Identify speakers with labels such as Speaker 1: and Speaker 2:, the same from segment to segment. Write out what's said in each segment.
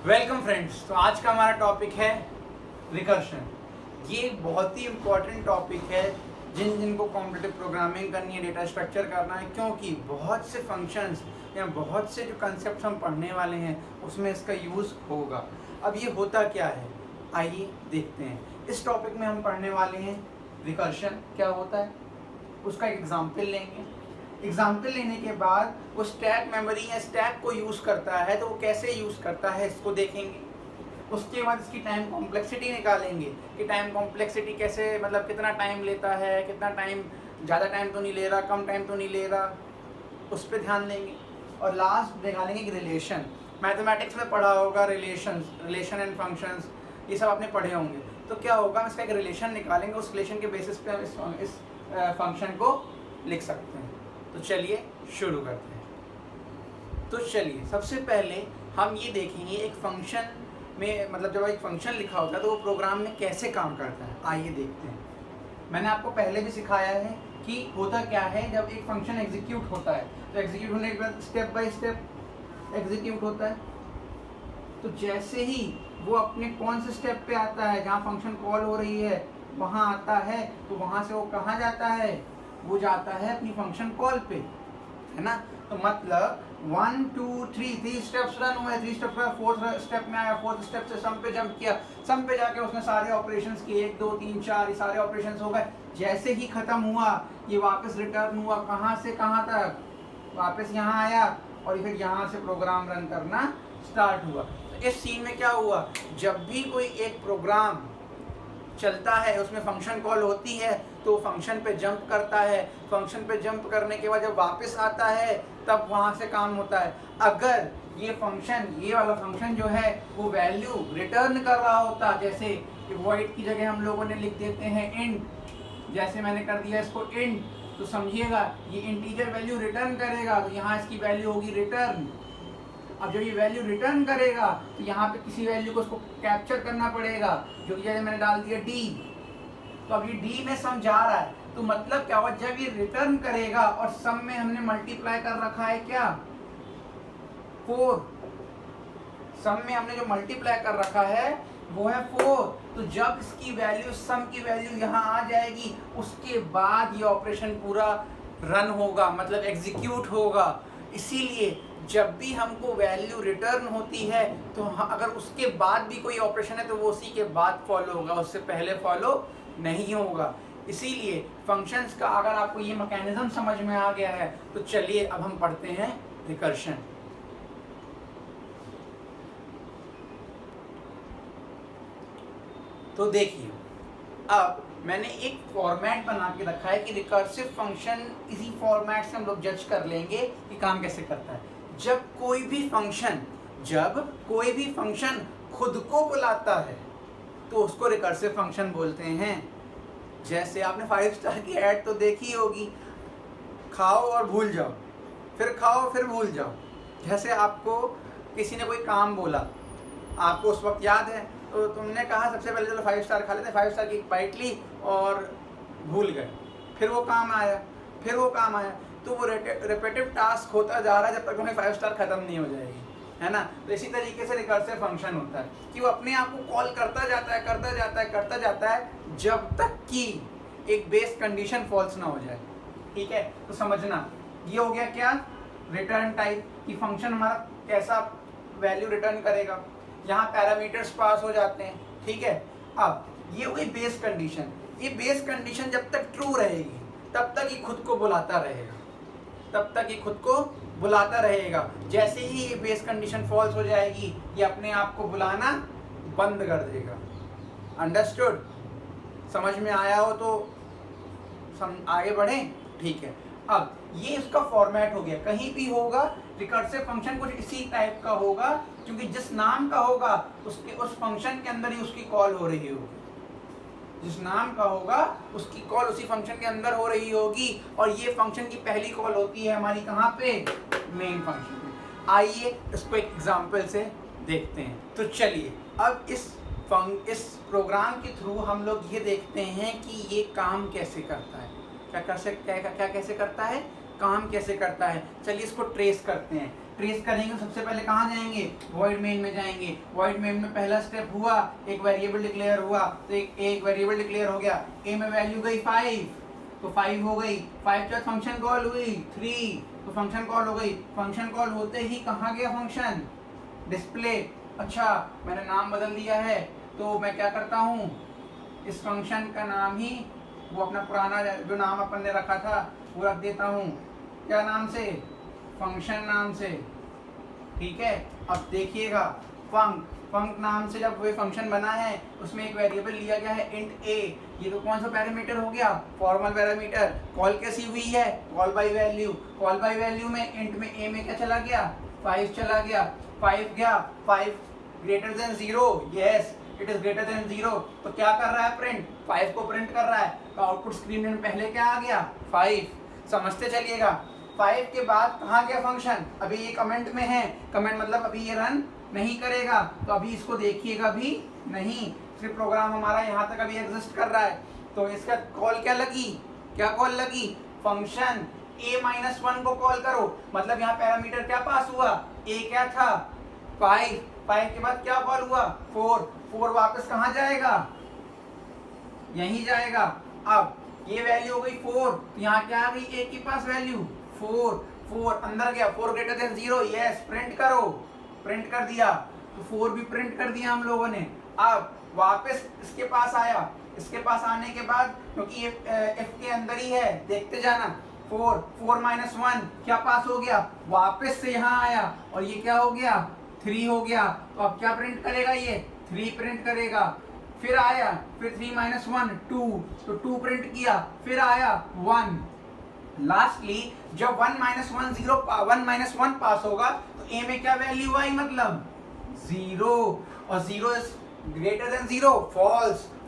Speaker 1: Welcome friends. तो आज का हमारा टॉपिक है रिकर्शन। ये बहुत ही इम्पोर्टेंट टॉपिक है जिनको कॉम्पिटिटिव प्रोग्रामिंग करनी है, डेटा स्ट्रक्चर करना है, क्योंकि बहुत से फंक्शंस या बहुत से जो कंसेप्ट हम पढ़ने वाले हैं उसमें इसका यूज़ होगा। अब ये होता क्या है, आइए देखते हैं। इस टॉपिक में हम पढ़ने वाले हैं रिकर्शन क्या होता है, उसका एग्जाम्पल लेंगे। एग्जाम्पल लेने के बाद वो स्टैक मेमोरी या स्टैक को यूज़ करता है तो वो कैसे यूज़ करता है इसको देखेंगे। उसके बाद इसकी टाइम कॉम्प्लेक्सिटी निकालेंगे कि टाइम कॉम्प्लेक्सिटी कैसे, मतलब कितना टाइम लेता है, कितना टाइम, ज़्यादा टाइम तो नहीं ले रहा, कम टाइम तो नहीं ले रहा, उस पर ध्यान देंगे। और लास्ट निकालेंगे कि रिलेशन, मैथमेटिक्स में पढ़ा होगा रिलेशन एंड फंक्शंस, ये सब आपने पढ़े होंगे। तो क्या होगा, हम इसका एक रिलेशन निकालेंगे, उस रिलेशन के बेसिस पे हम इस फंक्शन को लिख सकते हैं। तो चलिए शुरू करते हैं। तो चलिए सबसे पहले हम ये देखेंगे एक फंक्शन में, मतलब जब एक फंक्शन लिखा होता है तो वो प्रोग्राम में कैसे काम करता है। आइए देखते हैं। मैंने आपको पहले भी सिखाया है कि होता क्या है जब एक फंक्शन एग्जीक्यूट होता है तो एग्जीक्यूट होने के बाद स्टेप बाय स्टेप एग्जीक्यूट होता है। तो जैसे ही वो अपने कौन से स्टेप पे आता है जहाँ फंक्शन कॉल हो रही है वहाँ आता है, तो वहाँ से वो कहाँ जाता है, वो जाता है अपनी फंक्शन कॉल पे, है ना। तो मतलब 1 2 3 स्टेप्स रन हुए, 3 स्टेप्स हुए, 4th स्टेप में आया, 4th स्टेप से सम पे जंप किया, सम पे जाके उसने सारे ऑपरेशंस किए, 1 2 3 4 ये सारे ऑपरेशंस हो गए। जैसे ही खत्म हुआ ये वापस रिटर्न हुआ, कहाँ से कहाँ तक, वापस यहाँ आया और फिर यहाँ से प्रोग्राम रन करना स्टार्ट हुआ। तो इस सीन में क्या हुआ, जब भी कोई एक प्रोग्राम चलता है उसमें फंक्शन कॉल होती है तो फंक्शन पे जंप करता है, फंक्शन पे जंप करने के बाद जब वापस आता है तब वहाँ से काम होता है। अगर ये फंक्शन, ये वाला फंक्शन जो है वो वैल्यू रिटर्न कर रहा होता, जैसे कि वॉइड की जगह हम लोगों ने लिख देते हैं इंट, जैसे मैंने कर दिया इसको इंट, तो समझिएगा ये इंटीजर वैल्यू रिटर्न करेगा, तो यहाँ इसकी वैल्यू होगी रिटर्न। अब जब ये वैल्यू रिटर्न करेगा तो यहाँ पे किसी वैल्यू को उसको कैप्चर करना पड़ेगा, जो कि जैसे मैंने डाल दिया डी। तो अब ये डी में सम जा रहा है, तो मतलब क्या हुआ, जब ये रिटर्न करेगा और सम में हमने मल्टीप्लाई कर रखा है क्या, 4, सम में हमने जो मल्टीप्लाई कर रखा है वो है 4। तो जब इसकी वैल्यू, सम की वैल्यू यहाँ आ जाएगी उसके बाद ये ऑपरेशन पूरा रन होगा, मतलब एग्जीक्यूट होगा। इसीलिए जब भी हमको वैल्यू रिटर्न होती है तो अगर उसके बाद भी कोई ऑपरेशन है तो वो उसी के बाद फॉलो होगा, उससे पहले फॉलो नहीं होगा। इसीलिए फंक्शंस का अगर आपको ये मैकेनिज्म समझ में आ गया है तो चलिए अब हम पढ़ते हैं रिकर्शन। तो देखिए, अब मैंने एक फॉर्मेट बना के रखा है कि रिकर्सिव फंक्शन, इसी फॉर्मेट से हम लोग जज कर लेंगे कि काम कैसे करता है। जब कोई भी फंक्शन खुद को बुलाता है तो उसको रिकर्सिव फंक्शन बोलते हैं। जैसे आपने 5 स्टार की ऐड तो देखी होगी, खाओ और भूल जाओ, फिर खाओ फिर भूल जाओ। जैसे आपको किसी ने कोई काम बोला, आपको उस वक्त याद है तो तुमने कहा सबसे पहले चलो 5 स्टार खा लेते हैं, 5 स्टार की एक बाइट ली और भूल गए, फिर वो काम आया, तो वो रिपीटिव टास्क होता जा रहा है जब तक तुम्हें 5 स्टार खत्म नहीं हो जाएगी, है ना। तो इसी तरीके से रिकर्सिव फंक्शन होता है कि वो अपने आप को कॉल करता जाता है जब तक कि एक बेस कंडीशन फॉल्स ना हो जाए। ठीक है, तो समझना ये हो गया क्या, रिटर्न टाइप कि फंक्शन हमारा कैसा वैल्यू रिटर्न करेगा, यहाँ पैरामीटर्स पास हो जाते हैं। ठीक है, अब ये हो गई बेस कंडीशन। ये बेस कंडीशन जब तक ट्रू रहेगी तब तक ये खुद को बुलाता रहेगा, जैसे ही ये बेस कंडीशन फॉल्स हो जाएगी ये अपने आप को बुलाना बंद कर देगा। अंडरस्टूड, समझ में आया हो तो आगे बढ़ें। ठीक है, अब ये इसका फॉर्मेट हो गया, कहीं भी होगा रिकर्सिव फंक्शन कुछ इसी टाइप का होगा, क्योंकि जिस नाम का होगा उसके उस फंक्शन के अंदर ही उसकी कॉल हो रही होगी, जिस नाम का होगा उसकी कॉल उसी फंक्शन के अंदर हो रही होगी। और ये फंक्शन की पहली कॉल होती है हमारी कहाँ पे, मेन फंक्शन में। आइए इसको एक एग्जांपल से देखते हैं। तो चलिए अब इस प्रोग्राम के थ्रू हम लोग ये देखते हैं कि ये काम कैसे करता है। क्या कैसे करता है, काम कैसे करता है, चलिए इसको ट्रेस करते हैं। ट्रेस करेंगे सबसे पहले कहाँ जाएंगे, वॉइड मेन में जाएंगे। वॉइड मेन में पहला स्टेप हुआ, एक वेरिएबल डिक्लेयर हुआ, तो एक वेरिएबल डिक्लेयर हो गया, ए में वैल्यू गई 5, तो 5 हो गई, 5 के बाद फंक्शन कॉल हुई 3, तो फंक्शन कॉल हो गई। फंक्शन कॉल होते ही कहाँ गया फंक्शन, डिस्प्ले। अच्छा मैंने नाम बदल दिया है, तो मैं क्या करता हूँ, इस फंक्शन का नाम ही वो अपना पुराना जो नाम अपन ने रखा था वो रख देता हूँ, क्या नाम से, फंक्शन नाम से। ठीक है, अब देखिएगा फंक नाम से जब वो फंक्शन बना है उसमें एक वेरिएबल लिया गया है इंट ए। ये तो कौन सा पैरामीटर हो गया, फॉर्मल पैरामीटर। कॉल कैसी हुई है, call by value. Call by value में इंट में ए में क्या चला गया, 5 चला गया। 5 गया, 5 greater than 0, yes it is greater than 0। तो क्या कर रहा है, प्रिंट 5 को प्रिंट कर रहा है। तो आउटपुट स्क्रीन में पहले क्या आ गया, 5। समझते चलिएगा। 5 के बाद कहाँ गया फंक्शन, अभी ये कमेंट में है, कमेंट मतलब अभी ये रन नहीं करेगा, तो अभी इसको देखिएगा भी नहीं, सिर्फ प्रोग्राम हमारा यहाँ तक अभी एग्जिस्ट कर रहा है। तो इसका कॉल क्या लगी, क्या कॉल लगी, फंक्शन a-1 को कॉल करो। मतलब यहाँ पैरामीटर क्या पास हुआ, a क्या था 5, 5 के बाद क्या कॉल हुआ 4 वापस कहाँ जाएगा, यहीं जाएगा। अब ये वैल्यू हो गई 4, तो यहाँ क्या आ गई a के पास वैल्यू 4 अंदर गया, 4 ग्रेटर देन 0, यस प्रिंट करो, प्रिंट कर दिया। तो 4 भी प्रिंट कर दिया हम लोगों ने। अब वापस इसके पास आया, इसके पास आने के बाद क्योंकि ये f के अंदर ही है, देखते जाना, 4 माइनस 1 क्या पास हो गया, वापस से यहाँ आया और ये क्या हो गया 3 हो गया। तो अब क्या प्रिंट करेगा, ये 3 प्रिंट करेगा। फिर आया, फिर 3 माइनस 1 2, तो 2 प्रिंट किया, फिर आया 1। लास्टली जब 1 माइनस 1 पास होगा तो a में क्या वैल्यू आई, मतलब 0, और 0 इज ग्रेटर देन 0,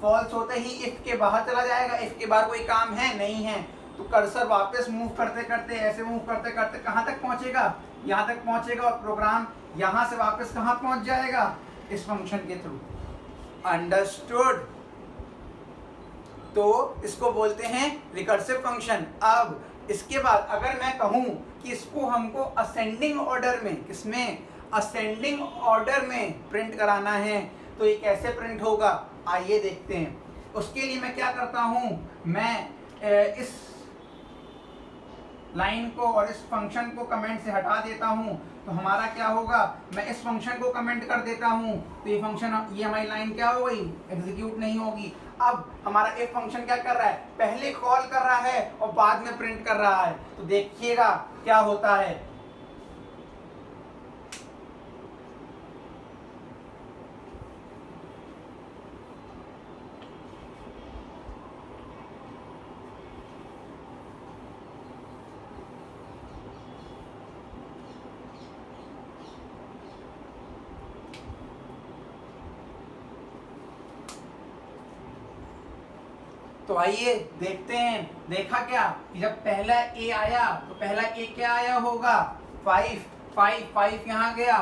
Speaker 1: फॉल्स होते ही इफ के बाहर चला जाएगा। इफ के बाहर कोई काम है नहीं है, तो कर्सर वापस मूव करते करते ऐसे मूव करते करते कहाँ तक पहुंचेगा, यहाँ तक पहुंचेगा, और प्रोग्राम यहाँ से वापस कहाँ पहुंच जाएगा, इस फंक्शन के थ्रू। अंडरस्टूड। तो इसको बोलते हैं रिकर्सिव फंक्शन। अब इसके बाद अगर मैं कहूं कि इसको हमको असेंडिंग ऑर्डर में, किसमें, असेंडिंग ऑर्डर में प्रिंट कराना है, तो ये कैसे प्रिंट होगा, आइए देखते हैं। उसके लिए मैं क्या करता हूं, मैं इस लाइन को और इस फंक्शन को कमेंट से हटा देता हूं। तो हमारा क्या होगा, मैं इस फंक्शन को कमेंट कर देता हूं, तो ये फंक्शन, ये हमारी लाइन क्या हो गई, एग्जीक्यूट नहीं होगी। अब हमारा इफ फंक्शन क्या कर रहा है, पहले कॉल कर रहा है और बाद में प्रिंट कर रहा है। तो देखिएगा क्या होता है। तो आइए देखते हैं। देखा क्या कि जब पहला a आया तो पहला a क्या आया होगा, 5 यहाँ गया,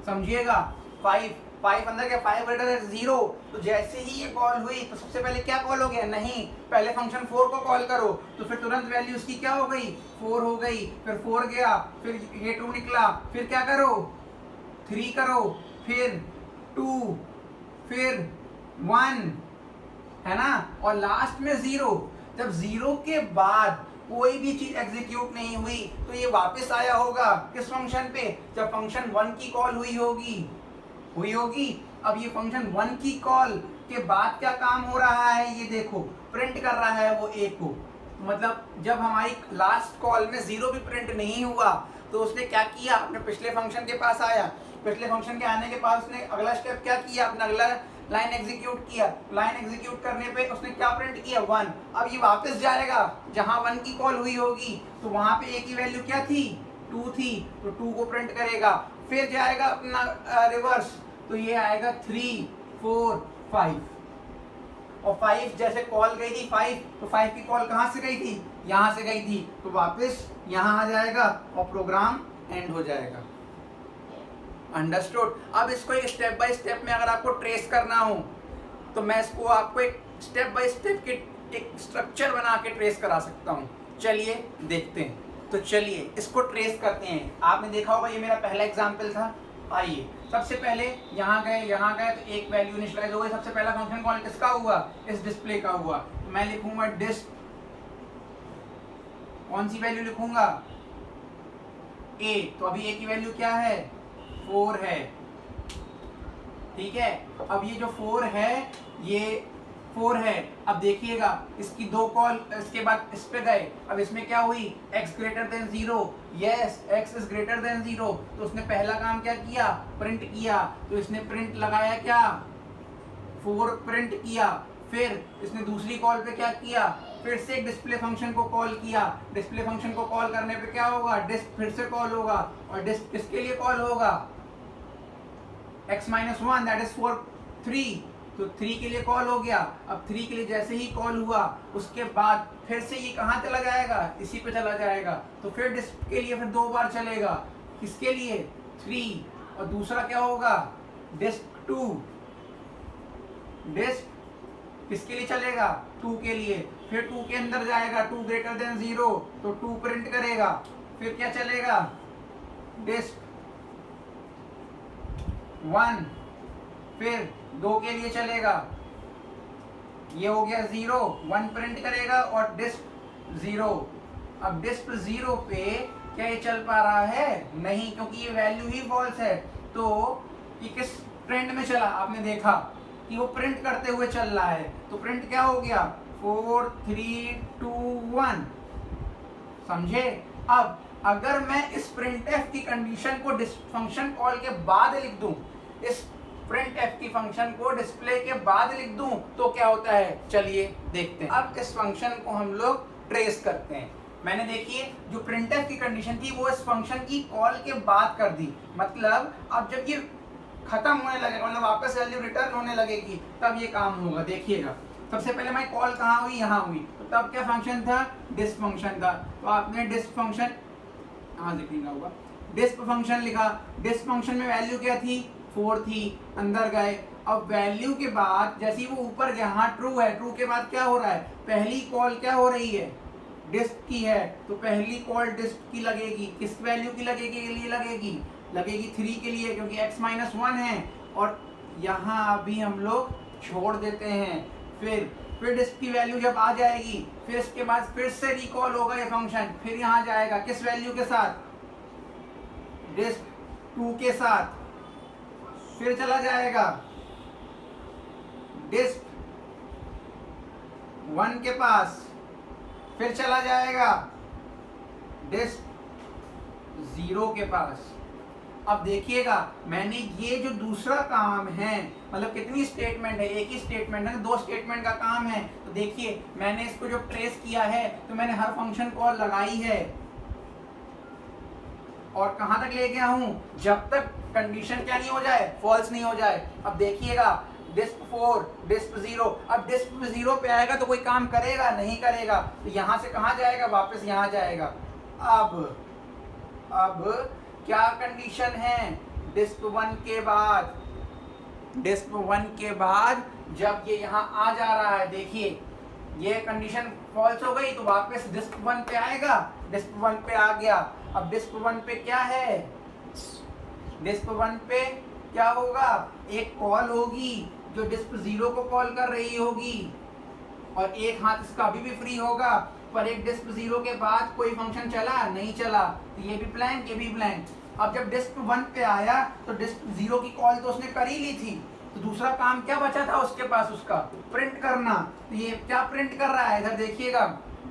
Speaker 1: समझिएगा 5 अंदर गया, 5 ग्रेटर देन 0। तो जैसे ही ये कॉल हुई तो सबसे पहले क्या कॉल हो गया, नहीं पहले फंक्शन 4 को कॉल करो, तो फिर तुरंत वैल्यू उसकी क्या हो गई, 4 हो गई। फिर 4 गया, फिर ये 2 निकला, फिर क्या करो 3 करो, फिर 2, फिर 1, है ना, और लास्ट में 0। जब 0 के बाद कोई भी चीज एग्जीक्यूट नहीं हुई तो ये वापस आया होगा किस फंक्शन पे, जब फंक्शन 1 की कॉल हुई होगी। अब ये फंक्शन 1 की कॉल के बाद क्या काम हो रहा है, ये देखो प्रिंट कर रहा है वो a को। मतलब जब हमारी लास्ट कॉल में 0 भी प्रिंट नहीं हुआ तो उसने क्या किया, अपने पिछले फंक्शन के पास आया, पिछले फंक्शन के आने के बाद उसने अगला स्टेप क्या किया, अपना अगला लाइन एग्जीक्यूट किया। लाइन एग्जीक्यूट करने पे उसने क्या प्रिंट किया, 1। अब ये वापस जाएगा जहां 1 की कॉल हुई होगी, तो वहां पे a की वैल्यू क्या थी, 2 थी, तो 2 को प्रिंट करेगा। फिर जाएगा अपना रिवर्स, तो ये आएगा 3, 4, 5, और 5 जैसे कॉल गई थी 5, तो 5 की कॉल कहाँ से गई थी, यहाँ से गई थी, तो वापस यहाँ आ जाएगा और प्रोग्राम एंड हो जाएगा। अंडरस्टूड। अब इसको एक स्टेप बाय स्टेप में अगर आपको ट्रेस करना हो तो मैं इसको आपको एक स्टेप बाय स्टेप के एक स्ट्रक्चर बना के ट्रेस करा सकता हूँ। चलिए देखते हैं। तो चलिए इसको ट्रेस करते हैं। आपने देखा होगा ये मेरा पहला एग्जाम्पल था। आइए सबसे पहले यहाँ गए तो एक वैल्यू इनिशियलाइज हो गई। सबसे पहला फंक्शन कॉल किसका हुआ, इस डिस्प्ले का हुआ। तो मैं लिखूंगा डिस्प, कौन सी वैल्यू लिखूंगा, a। तो अभी a की वैल्यू क्या है, 4 है, ठीक है। अब ये जो 4 है, ये 4 है। अब देखिएगा इसकी दो कॉल, इसके बाद इस पे गए, अब इसमें क्या हुई, x greater than 0, yes x is greater than 0। तो उसने पहला काम क्या किया, प्रिंट किया। तो इसने प्रिंट लगाया क्या, 4 प्रिंट किया। फिर इसने दूसरी कॉल पे क्या किया, फिर से एक डिस्प्ले फंक्शन को कॉल किया। डिस्प्ले फंक्शन को कॉल करने पे क्या होगा, डिस्प फिर से कॉल होगा। और डिस्प किसके लिए कॉल होगा, x-1 दैट इज 3। तो 3 के लिए कॉल हो गया। अब 3 के लिए जैसे ही कॉल हुआ, उसके बाद फिर से ये कहाँ चला जाएगा, इसी पे चला जाएगा। तो फिर डिस्प के लिए फिर 2 बार चलेगा, किसके लिए, 3। और दूसरा क्या होगा, डिस्प 2, डिस्प किसके लिए चलेगा, 2 के लिए। फिर 2 के अंदर जाएगा, 2 ग्रेटर देन 0, तो 2 प्रिंट करेगा। फिर क्या चलेगा, डिस्प 1, फिर 2 के लिए चलेगा, ये हो गया 0, 1 प्रिंट करेगा और डिस्प 0। अब डिस्प 0 पे क्या ये चल पा रहा है, नहीं, क्योंकि ये वैल्यू ही फॉल्स है। तो ये किस ट्रेंड में चला, आपने देखा कि वो प्रिंट करते हुए चल रहा है। तो प्रिंट क्या हो गया, 4 3 2 1, समझे। अब अगर मैं इस printf की कंडीशन को फंक्शन कॉल के बाद लिख दूं, इस printf की फंक्शन को डिस्प्ले के बाद लिख दूं, तो क्या होता है, चलिए देखते हैं। अब इस फंक्शन को हम लोग ट्रेस करते हैं। मैंने देखिए जो printf की कंडीशन थी वो इस फंक्शन की कॉल के बाद कर दी। मतलब अब जब ये खत्म होने लगेगा, मतलब वापस वैल्यू रिटर्न होने लगेगी, तब ये काम होगा। देखिएगा सबसे पहले मैं कॉल कहाँ हुई, यहाँ हुई। तो तब क्या फंक्शन था, डिस्प फंक्शन था। तो आपने डिस्प फंक्शन कहाँ लिखना होगा, डिस्प फंक्शन लिखा। डिस्प फंक्शन में वैल्यू क्या थी, 4 थी। अंदर गए, अब वैल्यू के बाद जैसे ही वो ऊपर गया, हाँ ट्रू है, ट्रू के बाद क्या हो रहा है, पहली कॉल क्या हो रही है, डिस्प की है। तो पहली कॉल डिस्प की लगेगी, किस वैल्यू की लगेगी, के लिए लगेगी, लगेगी 3 के लिए, क्योंकि x-1 है। और यहाँ अभी हम लोग छोड़ देते हैं। फिर डिस्प की वैल्यू जब आ जाएगी, फिर इसके बाद फिर से रिकॉल होगा ये फंक्शन, फिर यहाँ जाएगा किस वैल्यू के साथ, डिस्प 2 के साथ। फिर चला जाएगा डिस्प 1 के पास, फिर चला जाएगा डिस्प 0 के पास। अब देखिएगा मैंने ये जो दूसरा काम है, मतलब कितनी स्टेटमेंट है, एक ही स्टेटमेंट है, 2 स्टेटमेंट का काम है। तो देखिए मैंने इसको जो ट्रेस किया है, तो मैंने हर फंक्शन कॉल लगाई है और कहां तक ले गया हूं, जब तक कंडीशन क्या नहीं हो जाए, फॉल्स नहीं हो जाए। अब देखिएगा डिस्प 4, डिस्प 0। अब डिस्प 0 पे आएगा तो कोई काम करेगा, नहीं करेगा। तो यहां से कहां जाएगा, वापस यहां जाएगा। अब क्या कंडीशन है, डिस्प 1 के बाद, डिस्प 1 के बाद जब ये यहाँ आ जा रहा है, देखिए ये कंडीशन फॉल्स हो गई, तो वापस डिस्प 1 पे आएगा, डिस्प 1 पे आ गया। अब डिस्प 1 पे क्या है, डिस्प 1 पे क्या होगा, एक कॉल होगी जो डिस्प 0 को कॉल कर रही होगी, और एक हाथ इसका अभी भी फ्री होगा। पर एक डिस्प 0 के बाद कोई फंक्शन चला, नहीं चला, तो ये भी ब्लैंक, ये भी ब्लैंक। अब जब डिस्प 1 पे आया तो डिस्प 0 की कॉल तो उसने कर ही ली थी, तो दूसरा काम क्या बचा था उसके पास, उसका प्रिंट करना। तो ये क्या प्रिंट कर रहा है, इधर देखिएगा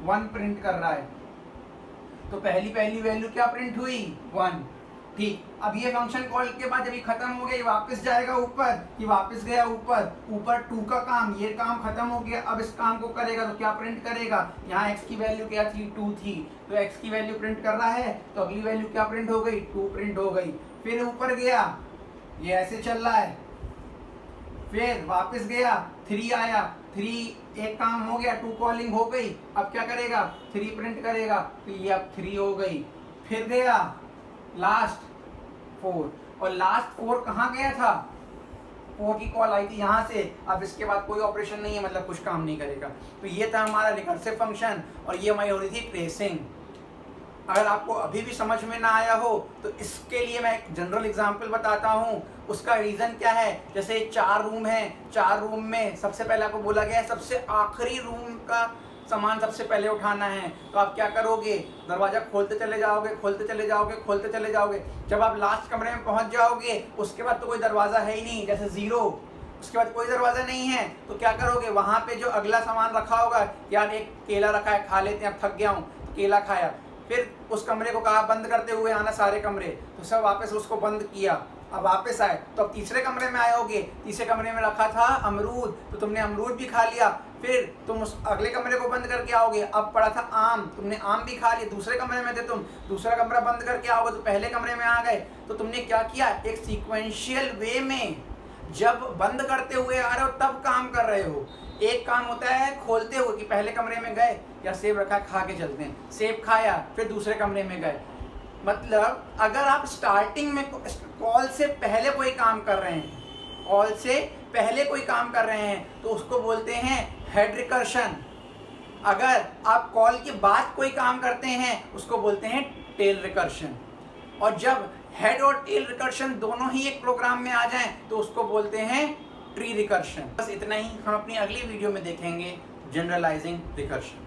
Speaker 1: 1 प्रिंट कर रहा है। तो पहली वैल्यू क्या प्रिंट हुई, 1, ठीक। अब ये फंक्शन कॉल के बाद जब ये खत्म हो गया, ये वापस जाएगा ऊपर, ये वापस गया ऊपर 2 का काम, ये काम खत्म हो गया। अब इस काम को करेगा तो क्या प्रिंट करेगा, यहाँ x की वैल्यू क्या थी, 2 थी, तो x की वैल्यू प्रिंट कर रहा है, तो अगली वैल्यू क्या प्रिंट हो गई, 2 प्रिंट हो गई। फिर ऊपर गया, ये ऐसे चल रहा है, फिर वापस गया, 3 आया, 3 एक काम हो गया, 2 कॉलिंग हो गई। अब क्या करेगा, 3 प्रिंट करेगा, तो ये अब 3 हो गई। फिर गया लास्ट 4, और लास्ट 4 कहाँ गया था, 4 की कॉल आई थी यहाँ से। अब इसके बाद कोई ऑपरेशन नहीं है, मतलब कुछ काम नहीं करेगा। तो ये था हमारा रिकर्सिव फंक्शन, और ये हमारी हो रही थी ट्रेसिंग। अगर आपको अभी भी समझ में ना आया हो तो इसके लिए मैं एक जनरल एग्जांपल बताता हूँ। उसका रीज़न क्या है, जैसे 4 रूम हैं, 4 रूम में सबसे पहले आपको बोला गया है सबसे आखिरी रूम का सामान सबसे पहले उठाना है। तो आप क्या करोगे, दरवाज़ा खोलते चले जाओगे, खोलते चले जाओगे, खोलते चले जाओगे। जब आप लास्ट कमरे में पहुंच जाओगे उसके बाद तो कोई दरवाज़ा है ही नहीं, जैसे 0, उसके बाद कोई दरवाज़ा नहीं है, तो क्या करोगे, वहाँ पे जो अगला सामान रखा होगा, यार एक केला रखा है, खा लेते हैं, अब थक गया हूँ, तो केला खाया। फिर उस कमरे को कहा बंद करते हुए आना सारे कमरे, तो सब वापस उसको बंद किया। अब वापस आए तो अब तीसरे कमरे में आओगे, तीसरे कमरे में रखा था अमरूद, तो तुमने अमरूद भी खा लिया। फिर तुम उस अगले कमरे को बंद करके आओगे, अब पड़ा था आम, तुमने आम भी खा लिया। दूसरे कमरे में थे तुम, दूसरा कमरा बंद करके आओगे तो पहले कमरे में आ गए। तो तुमने क्या किया, एक सीक्वेंशियल वे में जब बंद करते हुए आ रहे हो तब काम कर रहे हो। एक काम होता है खोलते हुए कि पहले कमरे में गए, या सेब रखा खा के चलते हैं, सेब खाया, फिर दूसरे कमरे में गए। मतलब अगर आप स्टार्टिंग में कॉल से पहले कोई काम कर रहे हैं, कॉल से पहले कोई काम कर रहे हैं, तो उसको बोलते हैं हेड रिकर्शन। अगर आप कॉल के बाद कोई काम करते हैं उसको बोलते हैं टेल रिकर्शन। और जब हेड और टेल रिकर्शन दोनों ही एक प्रोग्राम में आ जाएं तो उसको बोलते हैं ट्री रिकर्शन। बस इतना ही, हम अपनी अगली वीडियो में देखेंगे जनरलाइजिंग रिकर्शन।